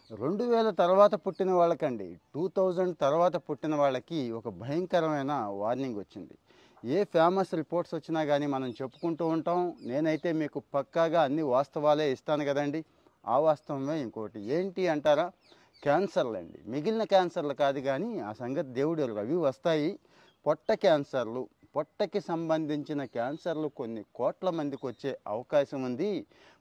2000 తర్వాత పుట్టిన వాళ్ళకండి 2000 తర్వాత పుట్టిన వాళ్ళకి ఒక భయంకరమైన వార్నింగ్ వచ్చింది. ఏ ఫేమస్ రిపోర్ట్స్ వచ్చినా కానీ మనం చెప్పుకుంటూ ఉంటాం. నేనైతే మీకు పక్కాగా అన్ని వాస్తవాలే ఇస్తాను కదండి. ఆ వాస్తవమే ఇంకోటి ఏంటి అంటారా? క్యాన్సర్లు అండి. మిగిలిన క్యాన్సర్లు కాదు కానీ ఆ సంగతి దేవుడు ఎరుగు. అవి వస్తాయి. పొట్ట క్యాన్సర్లు, పొట్టకి సంబంధించిన క్యాన్సర్లు కొన్ని కోట్ల మందికి వచ్చే అవకాశం ఉంది.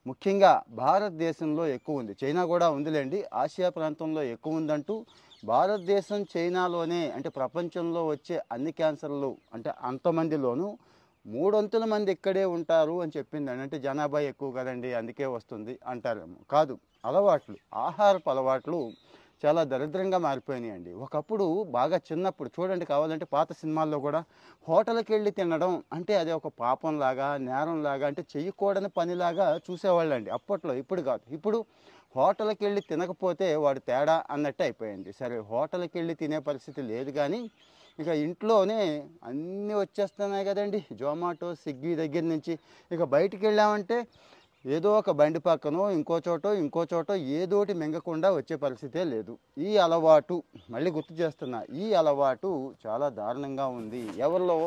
ముఖ్యంగా భారతదేశంలో ఎక్కువ ఉంది. చైనా కూడా ఉందిలేండి. ఆసియా ప్రాంతంలో ఎక్కువ ఉందంటూ భారతదేశం చైనాలోనే అంటే ప్రపంచంలో వచ్చే అన్ని క్యాన్సర్లు అంటే అంతమందిలోనూ మూడొంతుల మంది ఇక్కడే ఉంటారు అని చెప్పిందండి. అంటే జనాభా ఎక్కువ కదండి అందుకే వస్తుంది అంటారేమో. కాదు, అలవాట్లు, ఆహారపు అలవాట్లు చాలా దరిద్రంగా మారిపోయినాయండి. ఒకప్పుడు బాగా చిన్నప్పుడు చూడండి, కావాలంటే పాత సినిమాల్లో కూడా హోటల్కి వెళ్ళి తినడం అంటే అది ఒక పాపంలాగా, నేరంలాగా, అంటే చెయ్యకూడని పనిలాగా చూసేవాళ్ళండి అప్పట్లో. ఇప్పుడు కాదు. ఇప్పుడు హోటల్కి వెళ్ళి తినకపోతే వాడు తేడా అన్నట్టు అయిపోయింది. సరే, హోటల్కి వెళ్ళి తినే పరిస్థితి లేదు కానీ ఇక ఇంట్లోనే అన్నీ వచ్చేస్తున్నాయి కదండి. జొమాటో, స్విగ్గీ దగ్గర నుంచి. ఇక బయటికి వెళ్ళామంటే ఏదో ఒక బండి పక్కనో ఇంకో చోటో ఏదోటి మింగకుండా వచ్చే పరిస్థితే లేదు. ఈ అలవాటు, మళ్ళీ గుర్తు చేస్తున్నా, ఈ అలవాటు చాలా దారుణంగా ఉంది ఎవరిలో.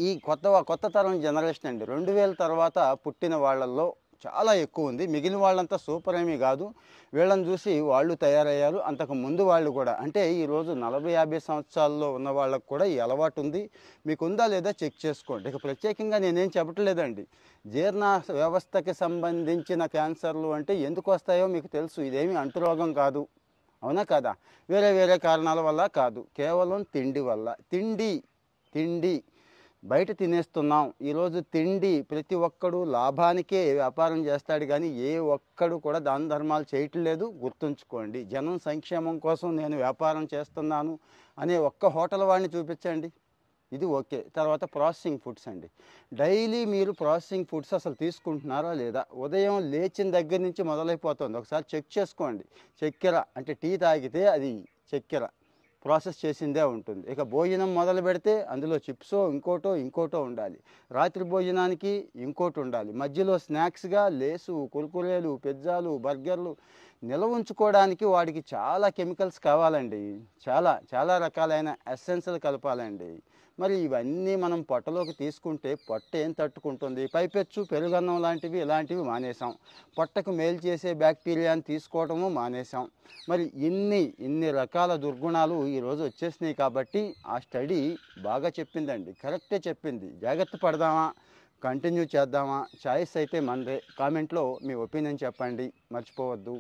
ఈ కొత్త తరం జనరేషన్ అండి, 2000 తర్వాత పుట్టిన వాళ్ళల్లో చాలా ఎక్కువ ఉంది. మిగిలిన వాళ్ళంతా సూపర్ ఏమీ కాదు. వీళ్ళని చూసి వాళ్ళు తయారయ్యారు. అంతకు ముందు వాళ్ళు కూడా, అంటే ఈరోజు 40-50 సంవత్సరాల్లో ఉన్న వాళ్ళకు కూడా ఈ అలవాటు ఉంది. మీకు ఉందా లేదా చెక్ చేసుకోండి. ఇక ప్రత్యేకంగా నేనేం చెప్పట్లేదండి. జీర్ణ వ్యవస్థకి సంబంధించిన క్యాన్సర్లు అంటే ఎందుకు వస్తాయో మీకు తెలుసు. ఇదేమీ అంటురోగం కాదు, అవునా కాదా? వేరే వేరే కారణాల వల్ల కాదు, కేవలం తిండి వల్ల. తిండి బయట తినేస్తున్నాం. ఈరోజు తిండి ప్రతి ఒక్కడు లాభానికే వ్యాపారం చేస్తాడు కానీ ఏ ఒక్కడు కూడా దాన ధర్మాలు చేయట్లేదు. గుర్తుంచుకోండి. జనం సంక్షేమం కోసం నేను వ్యాపారం చేస్తున్నాను అనే ఒక్క హోటల్ వాడిని చూపించండి, ఇది ఓకే. తర్వాత ప్రాసెసింగ్ ఫుడ్స్ అండి. డైలీ మీరు ప్రాసెసింగ్ ఫుడ్స్ అసలు తీసుకుంటున్నారా లేదా? ఉదయం లేచిన దగ్గర నుంచి మొదలైపోతుంది. ఒకసారి చెక్ చేసుకోండి. చక్కెర అంటే టీ తాగితే అది చక్కెర ప్రాసెస్ చేసిందే ఉంటుంది. ఇక భోజనం మొదలు పెడితే అందులో చిప్సో ఇంకోటో ఉండాలి. రాత్రి భోజనానికి ఇంకోటి ఉండాలి. మధ్యలో స్నాక్స్గా లేసు, కుర్కురేలు, పిజ్జాలు, బర్గర్లు నిల్వ ఉంచుకోవడానికి వాడికి చాలా కెమికల్స్ కావాలండి. చాలా చాలా రకాలైన ఎసెన్సులు కలపాలండి. మరి ఇవన్నీ మనం పొట్టలోకి తీసుకుంటే పొట్ట ఏం తట్టుకుంటుంది? పైపెచ్చు పెరుగన్నం లాంటివి ఇలాంటివి మానేసాం. పొట్టకు మేలు చేసే బ్యాక్టీరియాని తీసుకోవటము మానేసాం. మరి ఇన్ని రకాల దుర్గుణాలు ఈరోజు వచ్చేసినాయి. కాబట్టి ఆ స్టడీ బాగా చెప్పిందండి, కరెక్టే చెప్పింది. జాగ్రత్త పడదామా, కంటిన్యూ చేద్దామా? చాయిస్ అయితే మనదే. కామెంట్లో మీ ఒపీనియన్ చెప్పండి, మర్చిపోవద్దు.